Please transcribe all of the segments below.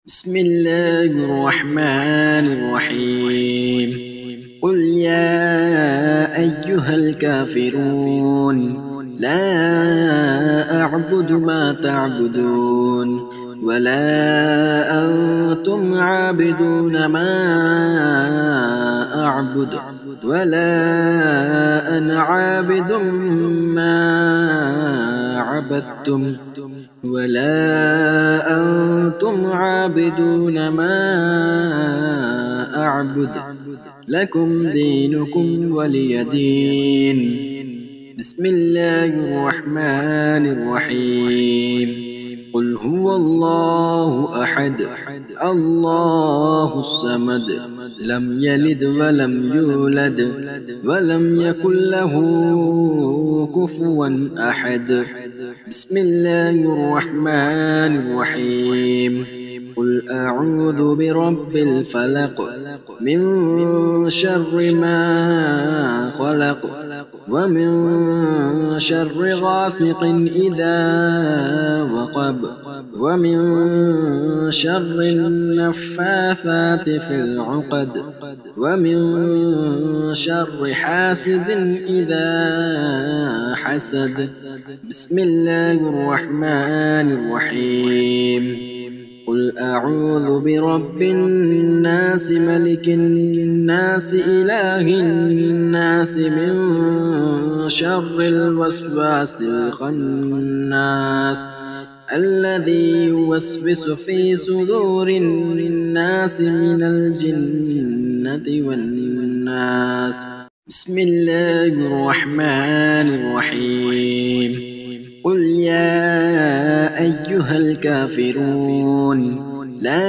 بسم الله الرحمن الرحيم. قل يا أيها الكافرون لا أعبد ما تعبدون ولا أنتم عابدون ما أعبد ولا أنا عابد ما عبدتم ولا أنتم عابدون ما أعبد لكم دينكم ولي دين. بسم الله الرحمن الرحيم. قل هو الله أحد الله الصمد لم يلد ولم يولد ولم يكن له كفوا أحد. بسم الله الرحمن الرحيم. قل أعوذ برب الفلق من شر ما خلق ومن شر غاسق إذا وقب ومن شر النفاثات في العقد ومن شر حاسد إذا حسد. بسم الله الرحمن الرحيم. قل أعوذ برب الناس ملك الناس إله الناس من شر الوسواس الخناس الذي يوسوس في صدور الناس من الجنة والناس. بسم الله الرحمن الرحيم. قل يا أيها الكافرون لا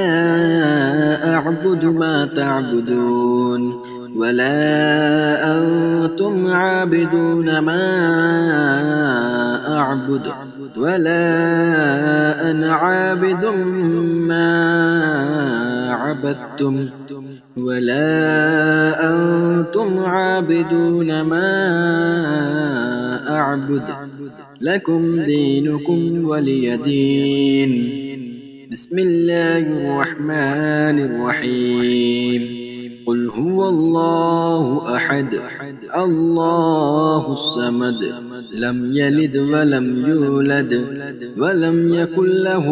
أعبد ما تعبدون ولا أنتم عابدون ما أعبد ولا أنا عابد ما عبدتم ولا أنتم عابدون ما أعبد لكم دينكم ولي دين. بسم الله الرحمن الرحيم. قل هو الله أحد الله الصمد لم يلد ولم يولد ولم يكن له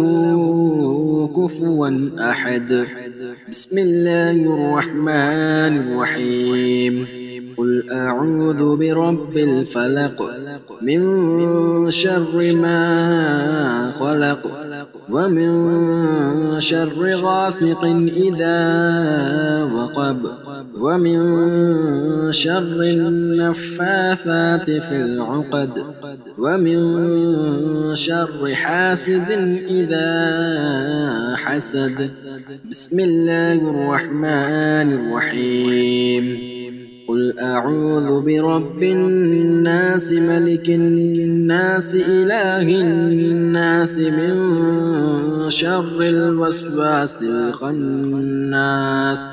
كفوا أحد. بسم الله الرحمن الرحيم. قل أعوذ برب الفلق من شر ما خلق ومن شر غاسق إذا وقب ومن شر النفاثات في العقد ومن شر حاسد إذا حسد. بسم الله الرحمن الرحيم. قل أعوذ برب الناس ملك الناس إله الناس من شر الوسواس الخناس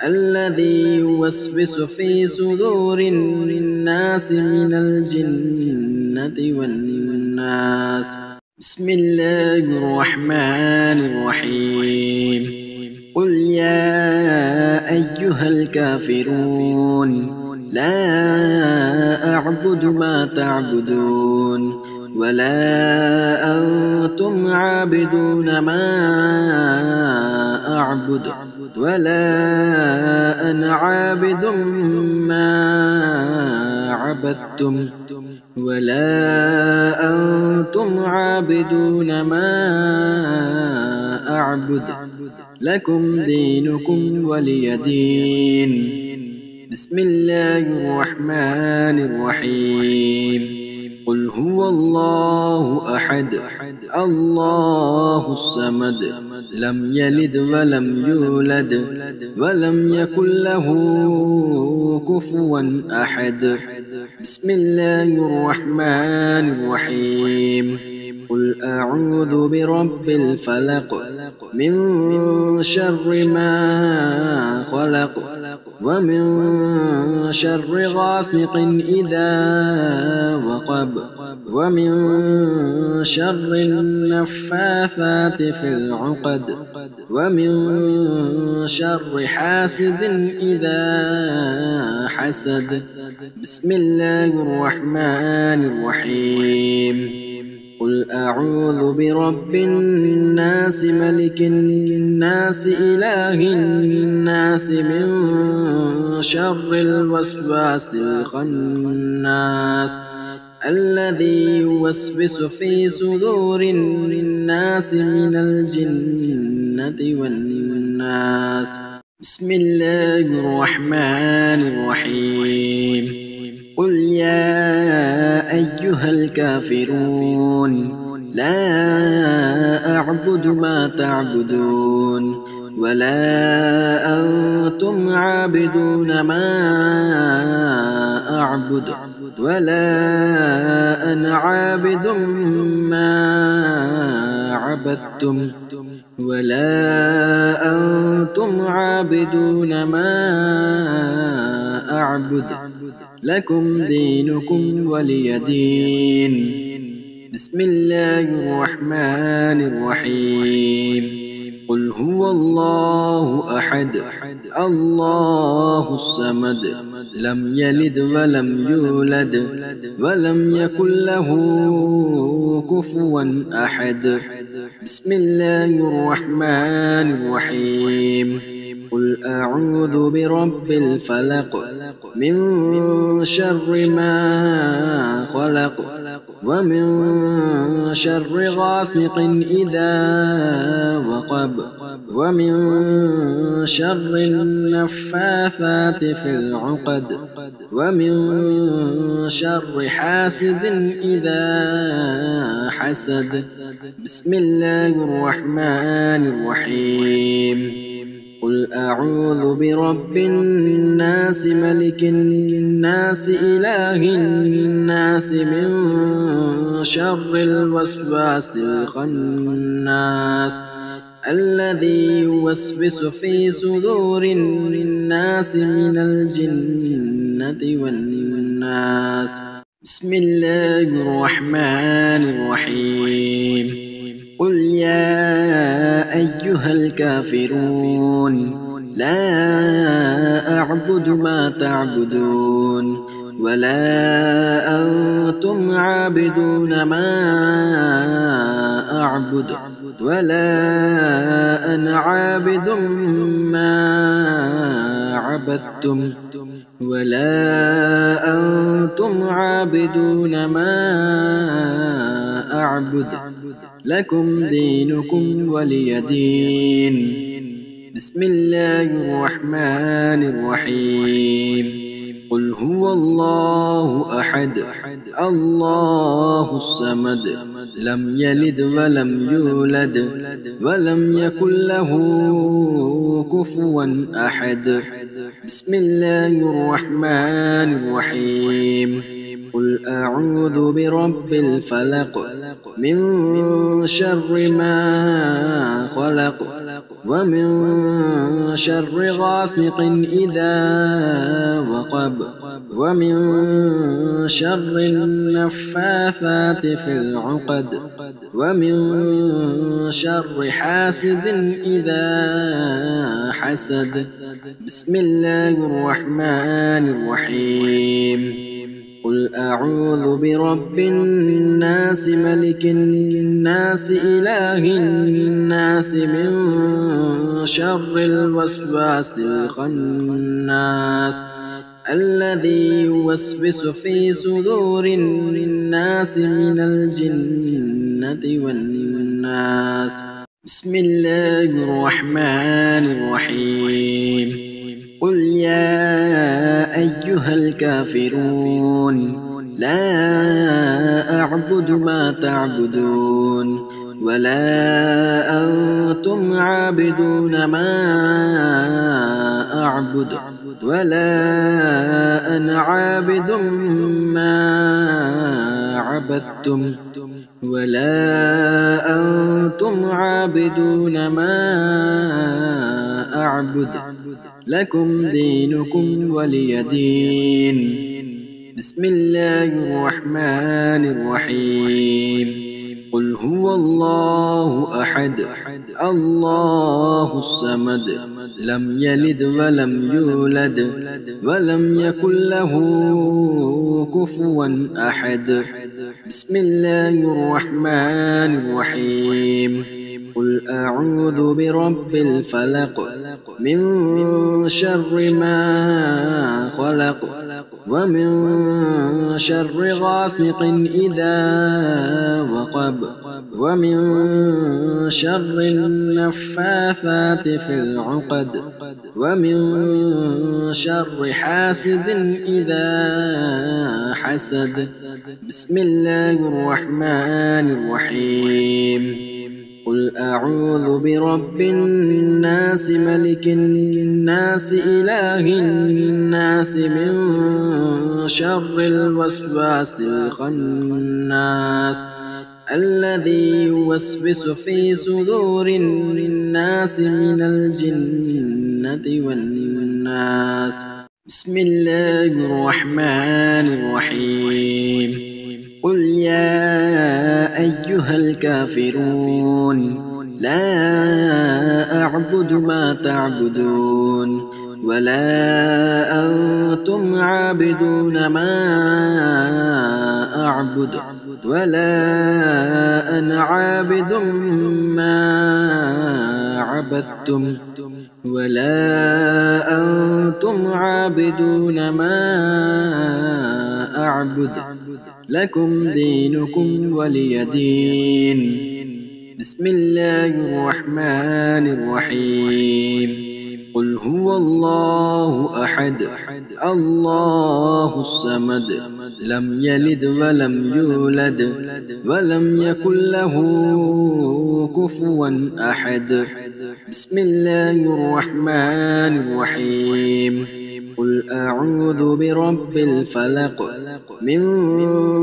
الذي يوسوس في صدور الناس من الجنة والناس. بسم الله الرحمن الرحيم. قل يا أيها الكافرون لا أعبد ما تعبدون ولا أنتم عابدون ما أعبد ولا أنا عابد ما عبدتم ولا أنتم عابدون ما أعبد لكم دينكم ولي دين. بسم الله الرحمن الرحيم. قل هو الله أحد الله الصمد لم يلد ولم يولد ولم يكن له كفوا أحد. بسم الله الرحمن الرحيم. قل أعوذ برب الفلق من شر ما خلق ومن شر غاسق إذا وقب ومن شر النفاثات في العقد ومن شر حاسد إذا حسد. بسم الله الرحمن الرحيم. قل أعوذ برب الناس ملك الناس إله الناس من شر الوسواس الخناس الذي يوسوس في صدور الناس من الجنة والناس. بسم الله الرحمن الرحيم. قل يا أيها الكافرون لا أعبد ما تعبدون ولا أنتم عابدون ما أعبد ولا أنا عابد ما عبدتم ولا أنتم عابدون ما أعبد لكم دينكم ولي دين. بسم الله الرحمن الرحيم. قل هو الله أحد الله الصمد لم يلد ولم يولد ولم يكن له كفوا أحد. بسم الله الرحمن الرحيم. قل أعوذ برب الفلق من شر ما خلق ومن شر غاسق إذا وقب ومن شر النفاثات في العقد ومن شر حاسد إذا حسد. بسم الله الرحمن الرحيم. قل أعوذ برب الناس ملك الناس إله الناس من شر الوسواس الخناس الذي يوسوس في صدور الناس من الجنة والناس. بسم الله الرحمن الرحيم. قل يا أيها الكافرون لا أعبد ما تعبدون ولا أنتم عابدون ما أعبد ولا أنا عابد ما عبدتم ولا أنتم عابدون ما أعبد لكم دينكم ولي دين. بسم الله الرحمن الرحيم. قل هو الله أحد الله الصمد لم يلد ولم يولد ولم يكن له كفوا أحد. بسم الله الرحمن الرحيم. قل أعوذ برب الفلق من شر ما خلق ومن شر غاسق إذا وقب ومن شر النفاثات في العقد ومن شر حاسد إذا حسد. بسم الله الرحمن الرحيم. قل أعوذ برب الناس ملك الناس إله الناس من شر الوسواس الخناس الذي يوسوس في صدور الناس من الجنة والناس. بسم الله الرحمن الرحيم. قل يا أيها الكافرون لا أعبد ما تعبدون ولا أنتم عابدون ما أعبد ولا أنا عابد ما عبدتم ولا أنتم عابدون ما أعبد لكم دينكم ولي دين. بسم الله الرحمن الرحيم. قل هو الله أحد الله الصمد لم يلد ولم يولد ولم يكن له كفوا أحد. بسم الله الرحمن الرحيم. قل أعوذ برب الفلق من شر ما خلق ومن شر غاسق إذا وقب ومن شر النفاثات في العقد ومن شر حاسد إذا حسد. بسم الله الرحمن الرحيم. قل أعوذ برب الناس ملك الناس إله الناس من شر الوسواس الخناس الذي يوسوس في صدور الناس من الجنة والناس. بسم الله الرحمن الرحيم. قل يا أيها الكافرون لا أعبد ما تعبدون ولا أنتم عابدون ما أعبد ولا أنا عابد ما عبدتم ولا أنتم عابدون ما أعبد لكم دينكم ولي دين. بسم الله الرحمن الرحيم. قل هو الله أحد الله الصمد لم يلد ولم يولد ولم يكن له كفوا أحد. بسم الله الرحمن الرحيم. قل أعوذ برب الفلق من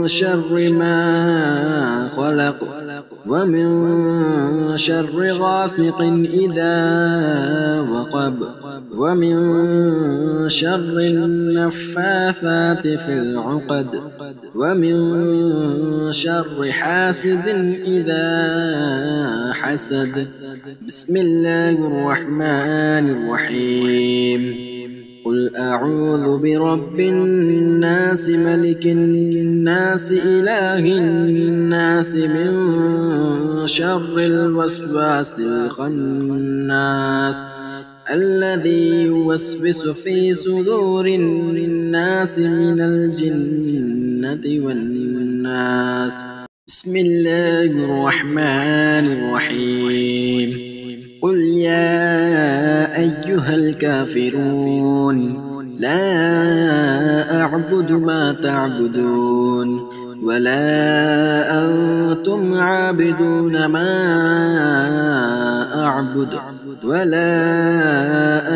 شر ما خلق ومن شر غاسق إذا وقب ومن شر النفاثات في العقد ومن شر حاسد إذا حسد. بسم الله الرحمن الرحيم. قل أعوذ برب الناس ملك الناس إله الناس من شر الوسواس الخناس الذي يوسوس في صدور الناس من الجنة والناس. بسم الله الرحمن الرحيم. قل يا أيها الكافرون لا أعبد ما تعبدون ولا أنتم عابدون ما أعبد ولا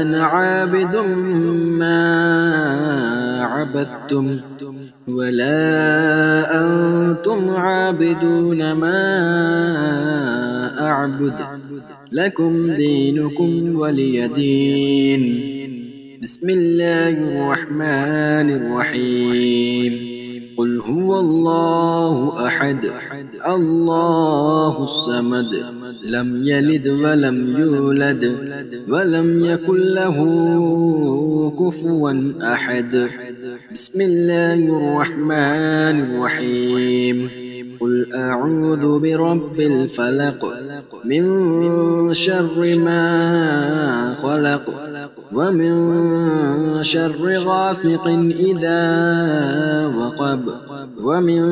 أنا عابد ما عبدتم ولا أنتم عابدون ما أعبد لكم دينكم ولي دين. بسم الله الرحمن الرحيم. قل هو الله أحد الله الصمد لم يلد ولم يولد ولم يكن له كفوا أحد. بسم الله الرحمن الرحيم. قل أعوذ برب الفلق من شر ما خلق ومن شر غاسق إذا وقب ومن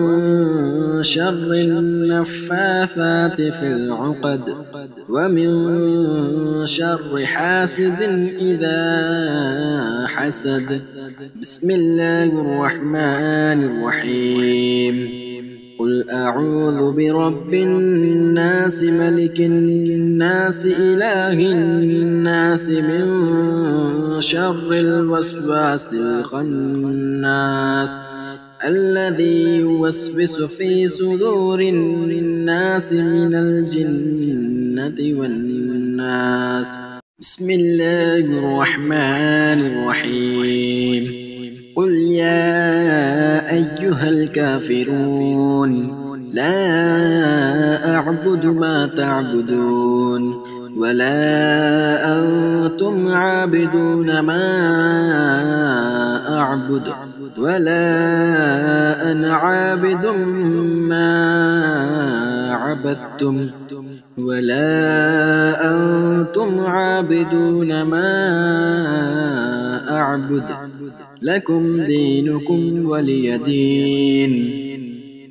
شر النفاثات في العقد ومن شر حاسد إذا حسد. بسم الله الرحمن الرحيم. قل أعوذ برب الناس ملك الناس إله الناس من شر الوسواس الخناس الذي يوسوس في صدور الناس من الجنة والناس. بسم الله الرحمن الرحيم قل يا أيها الكافرون لا أعبد ما تعبدون ولا أنتم عابدون ما أعبد ولا أنا عابد ما عبدتم ولا أنتم عابدون ما أعبد لكم دينكم ولي دين.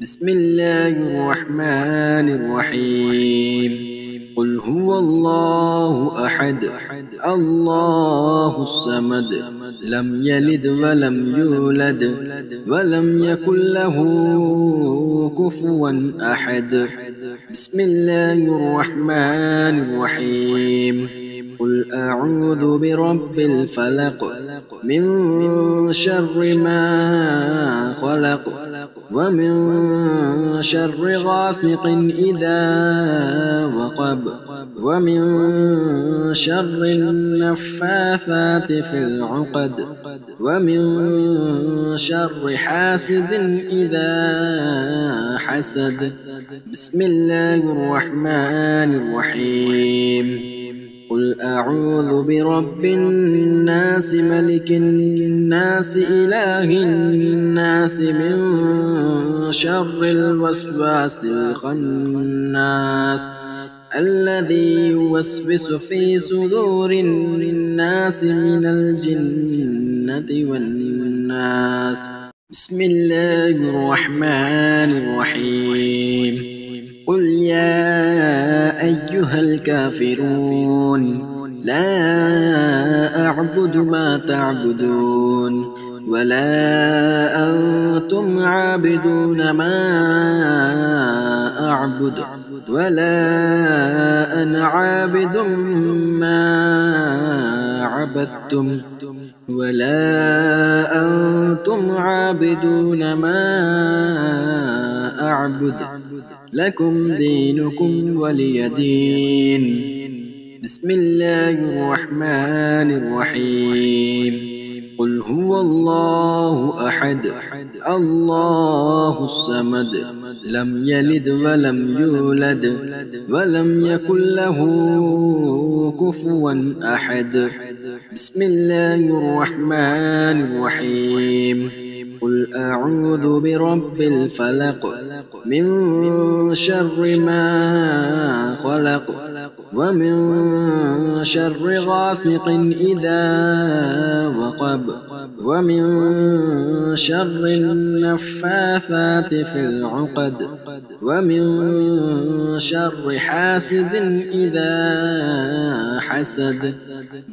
بسم الله الرحمن الرحيم قل هو الله أحد الله الصمد لم يلد ولم يولد ولم يكن له كفوا أحد. بسم الله الرحمن الرحيم قل أعوذ برب الفلق من شر ما خلق ومن شر غاسق إذا وقب ومن شر النفاثات في العقد ومن شر حاسد إذا حسد. بسم الله الرحمن الرحيم قل أعوذ برب الناس ملك الناس إله الناس من شر الوسواس الخناس الذي يوسوس في صدور الناس من الجنة والناس. بسم الله الرحمن الرحيم قل يا أيها الكافرون لا أعبد ما تعبدون ولا أنتم عابدون ما أعبد ولا أنا عابد ما عبدتم ولا أنتم عابدون ما أعبد لكم دينكم ولي دين. بسم الله الرحمن الرحيم قل هو الله أحد الله الصمد لم يلد ولم يولد ولم يكن له كفوا أحد. بسم الله الرحمن الرحيم قل أعوذ برب الفلق من شر ما خلق ومن شر غاسق إذا وقب ومن شر النفاثات في العقد ومن شر حاسد إذا حسد.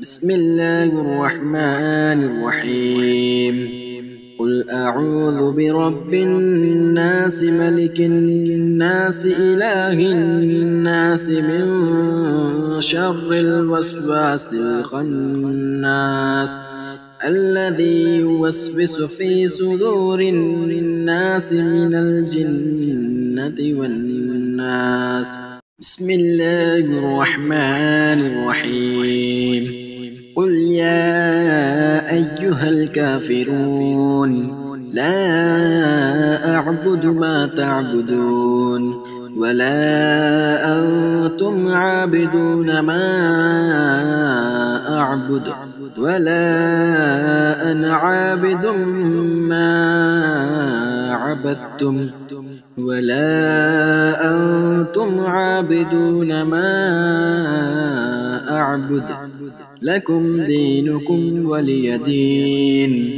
بسم الله الرحمن الرحيم قل أعوذ برب الناس ملك الناس إله الناس من شر الوسواس الخناس الذي يوسوس في صدور الناس من الجنة والناس. بسم الله الرحمن الرحيم قل يا أيها الكافرون لا أعبد ما تعبدون ولا أنتم عابدون ما أعبد ولا أنا عابد ما عبدتم ولا أنتم عابدون ما أعبد لكم دينكم ولي دين.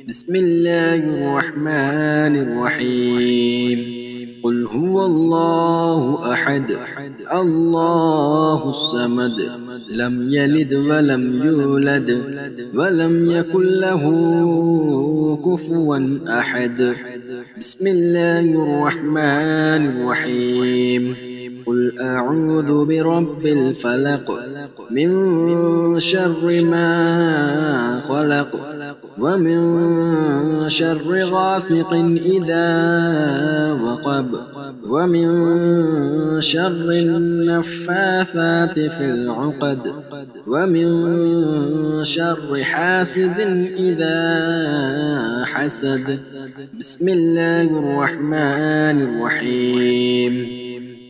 بسم الله الرحمن الرحيم قل هو الله أحد الله الصمد لم يلد ولم يولد ولم يكن له كفوا أحد. بسم الله الرحمن الرحيم قل أعوذ برب الفلق من شر ما خلق ومن شر غاسق إذا وقب ومن شر النفاثات في العقد ومن شر حاسد إذا حسد. بسم الله الرحمن الرحيم.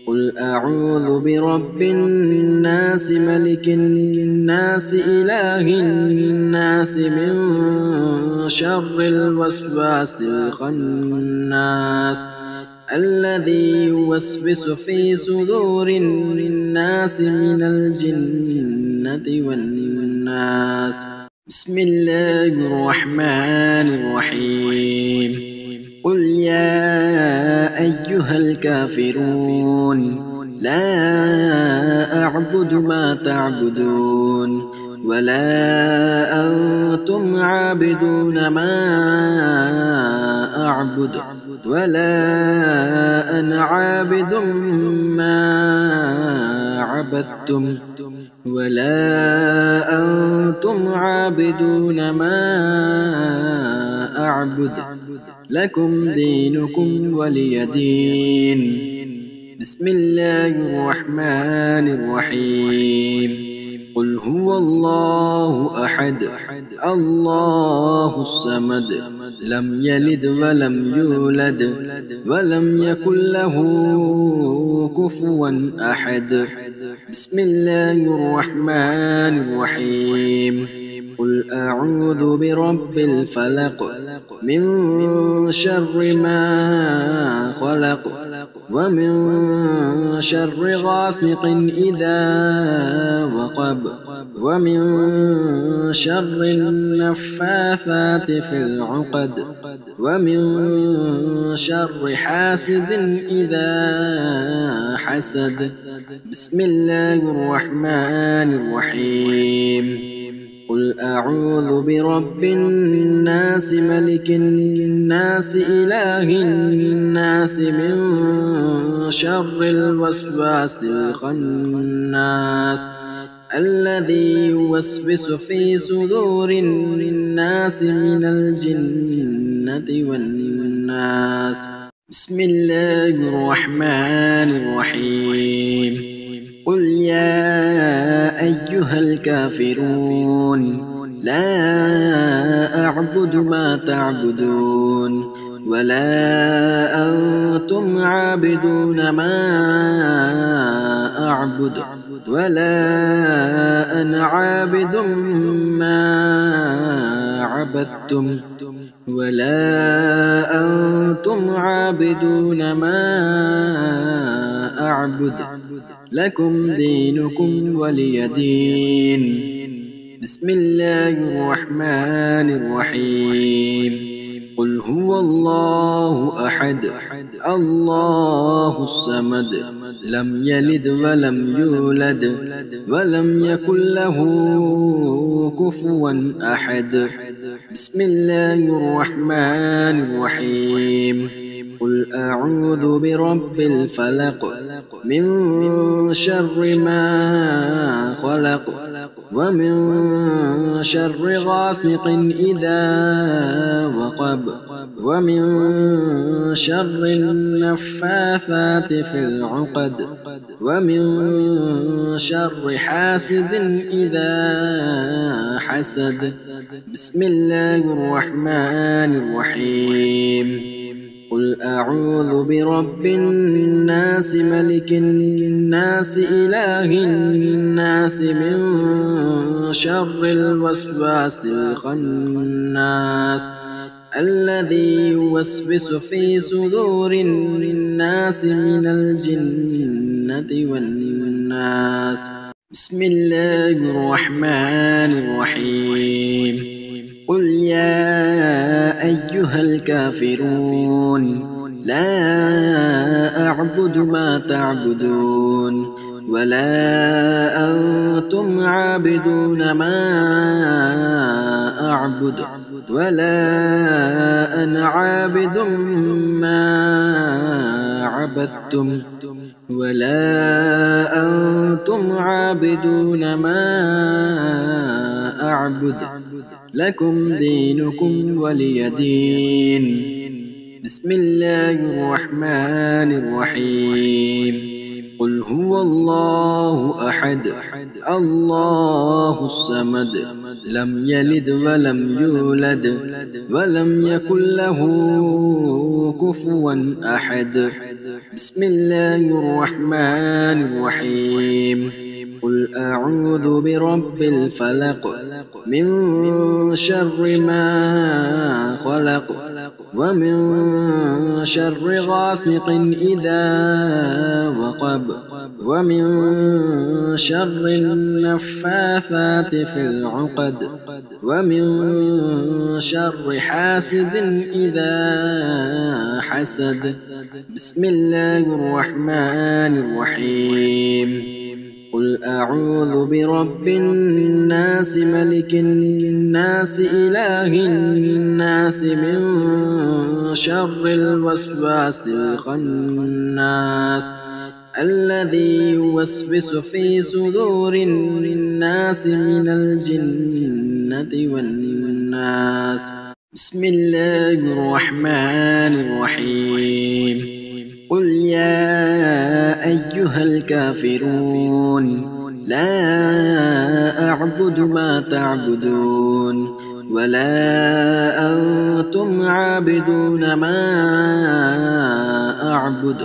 قل أعوذ برب الناس ملك الناس إله الناس من شر الوسواس الخناس الذي يوسوس في صدور الناس من الجنة والناس. بسم الله الرحمن الرحيم. قل يا أيها الكافرون لا أعبد ما تعبدون ولا أنتم عابدون ما أعبد ولا أنا عابد ما عبدتم ولا أنتم عابدون ما أعبد لكم دينكم ولي دين. بسم الله الرحمن الرحيم. قل هو الله أحد الله الصمد لم يلد ولم يولد ولم يكن له كفوا أحد. بسم الله الرحمن الرحيم. قل أعوذ برب الفلق من شر ما خلق ومن شر غاسق إذا وقب ومن شر النفاثات في العقد ومن شر حاسد إذا حسد. بسم الله الرحمن الرحيم. قل أعوذ برب الناس ملك الناس إله الناس من شر الوسواس الخناس الذي يوسوس في صدور الناس من الجنة والناس. بسم الله الرحمن الرحيم. قل يا أيها الكافرون لا أعبد ما تعبدون ولا أنتم عابدون ما أعبد ولا أنا عابد ما عبدتم ولا أنتم عابدون ما أعبد لكم دينكم ولي دين. بسم الله الرحمن الرحيم. قل هو الله أحد الله الصمد لم يلد ولم يولد ولم يكن له كفوا أحد. بسم الله الرحمن الرحيم. قل أعوذ برب الفلق من شر ما خلق ومن شر غاسق إذا وقب ومن شر النفاثات في العقد ومن شر حاسد إذا حسد. بسم الله الرحمن الرحيم. قل أعوذ برب الناس ملك الناس إله الناس من شر الوسواس الخناس الذي يوسوس في صدور الناس من الجنة والناس. بسم الله الرحمن الرحيم. قل يا أيها الكافرون لا أعبد ما تعبدون ولا أنتم عابدون ما أعبد ولا أنا عابد ما عبدتم ولا أنتم عابدون ما أعبد لكم دينكم ولي دين. بسم الله الرحمن الرحيم. قل هو الله أحد الله الصمد لم يلد ولم يولد ولم يكن له كفوا أحد. بسم الله الرحمن الرحيم. قل أعوذ برب الفلق من شر ما خلق ومن شر غاسق إذا وقب ومن شر النفاثات في العقد ومن شر حاسد إذا حسد. بسم الله الرحمن الرحيم. قل أعوذ برب الناس ملك الناس إله الناس من شر الوسواس الخناس الذي يوسوس في صدور الناس من الجنة والناس. بسم الله الرحمن الرحيم. قل يا أيها الكافرون لا أعبد ما تعبدون ولا أنتم عابدون ما أعبد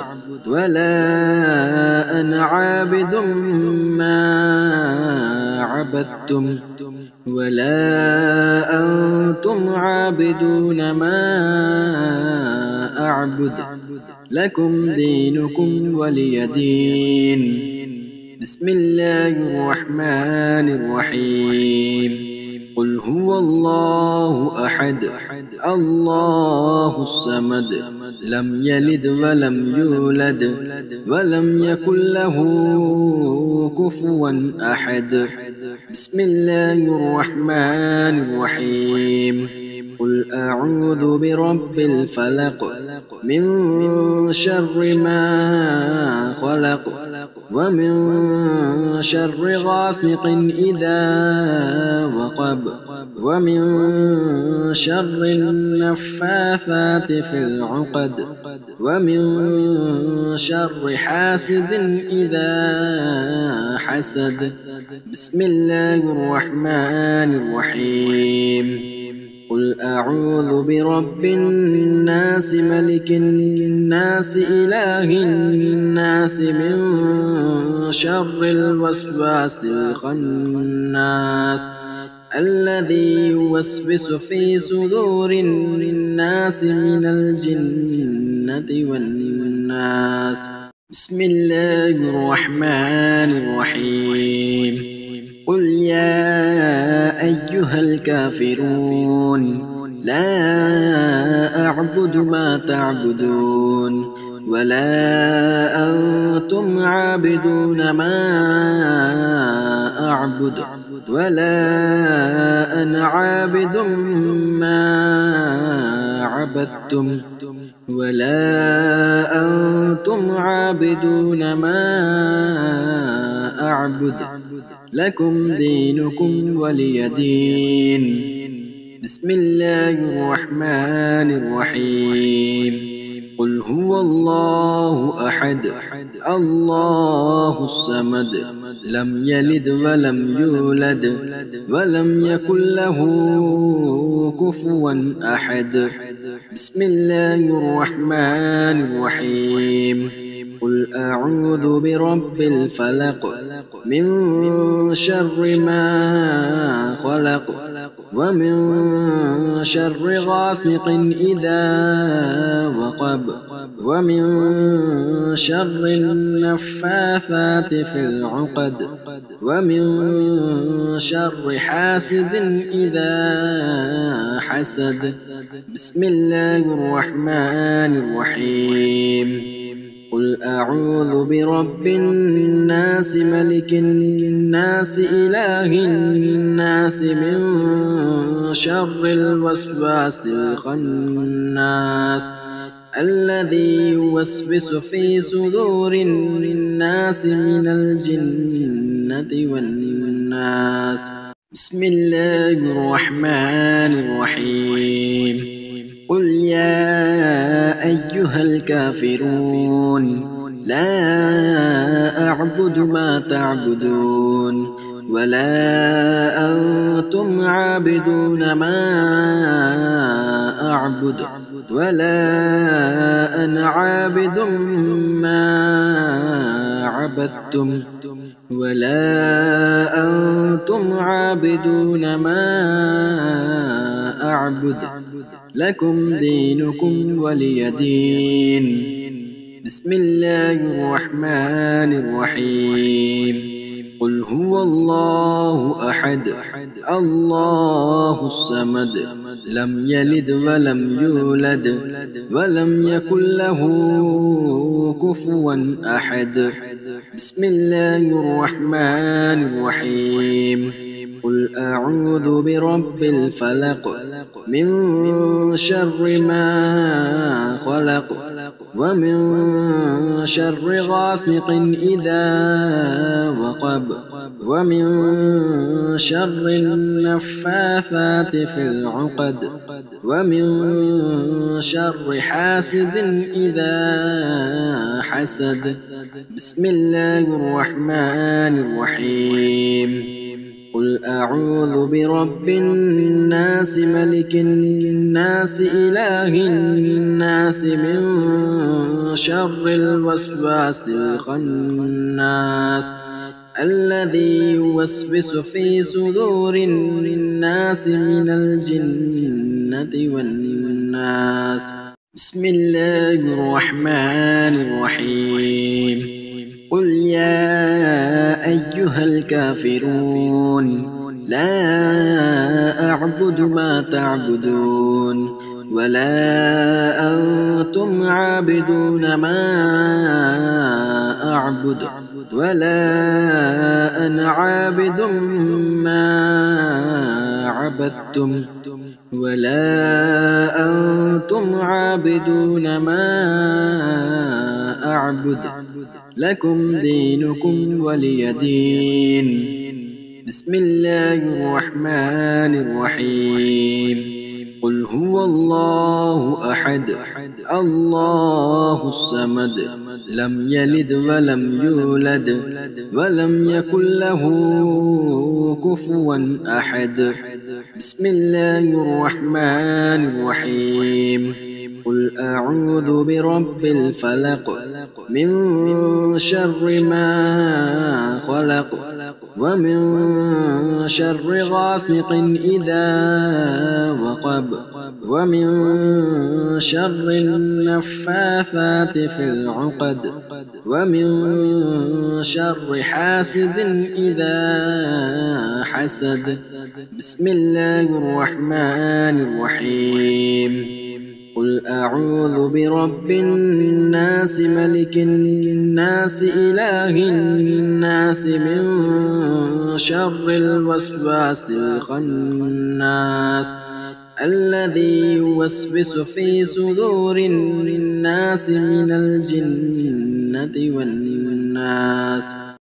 ولا أنا عابد ما عبدتم ولا أنتم عابدون ما أعبد لكم دينكم ولي دين. بسم الله الرحمن الرحيم. قل هو الله أحد الله الصمد لم يلد ولم يولد ولم يكن له كفوا أحد. بسم الله الرحمن الرحيم. قل أعوذ برب الفلق من شر ما خلق ومن شر غاسق إذا وقب ومن شر النفاثات في العقد ومن شر حاسد إذا حسد. بسم الله الرحمن الرحيم. قل أعوذ برب الناس ملك الناس إله الناس من شر الوسواس الخناس الذي يوسوس في صدور الناس من الجنة والناس. بسم الله الرحمن الرحيم. قل يا أيها الكافرون لا أعبد ما تعبدون ولا أنتم عابدون ما أعبد ولا أنا عابد ما عبدتم ولا أنتم عابدون ما أعبد لكم دينكم ولي دين. بسم الله الرحمن الرحيم. قل هو الله أحد الله الصمد لم يلد ولم يولد ولم يكن له كفوا أحد. بسم الله الرحمن الرحيم. قل أعوذ برب الفلق من شر ما خلق ومن شر غاسق إذا وقب ومن شر النفاثات في العقد ومن شر حاسد إذا حسد. بسم الله الرحمن الرحيم. قل قل أعوذ برب الناس ملك الناس إله الناس من شر الوسواس الخناس الذي يوسوس في صدور الناس من الجنة والناس. بسم الله الرحمن الرحيم. قل يا أيها الكافرون لا أعبد ما تعبدون ولا أنتم عابدون ما أعبد ولا أنا عابد ما عبدتم ولا أنتم عابدون ما أعبد لكم دينكم ولي دين. بسم الله الرحمن الرحيم. قل هو الله أحد الله الصمد لم يلد ولم يولد ولم يكن له كفوا أحد. بسم الله الرحمن الرحيم. قل أعوذ برب الفلق من شر ما خلق ومن شر غاسق إذا وقب ومن شر النفاثات في العقد ومن شر حاسد إذا حسد. بسم الله الرحمن الرحيم. قل أعوذ برب الناس ملك الناس إله الناس من شر الوسواس الخناس الذي يوسوس في صدور الناس من الجنة والناس. بسم الله الرحمن الرحيم. قل يا أيها الكافرون لا أعبد ما تعبدون ولا أنتم عابدون ما أعبد ولا أنا عابد ما عبدتم ولا أنتم عابدون ما أعبد لكم دينكم ولي دين. بسم الله الرحمن الرحيم. قل هو الله أحد الله الصمد لم يلد ولم يولد ولم يكن له كفوا أحد. بسم الله الرحمن الرحيم. قل أعوذ برب الفلق من شر ما خلق ومن شر غاسق إذا وقب ومن شر النفاثات في العقد ومن شر حاسد إذا حسد. بسم الله الرحمن الرحيم. قل أعوذ برب الناس ملك الناس إله الناس من شر الوسواس الخناس الذي يوسوس في صدور الناس من الجنة والناس.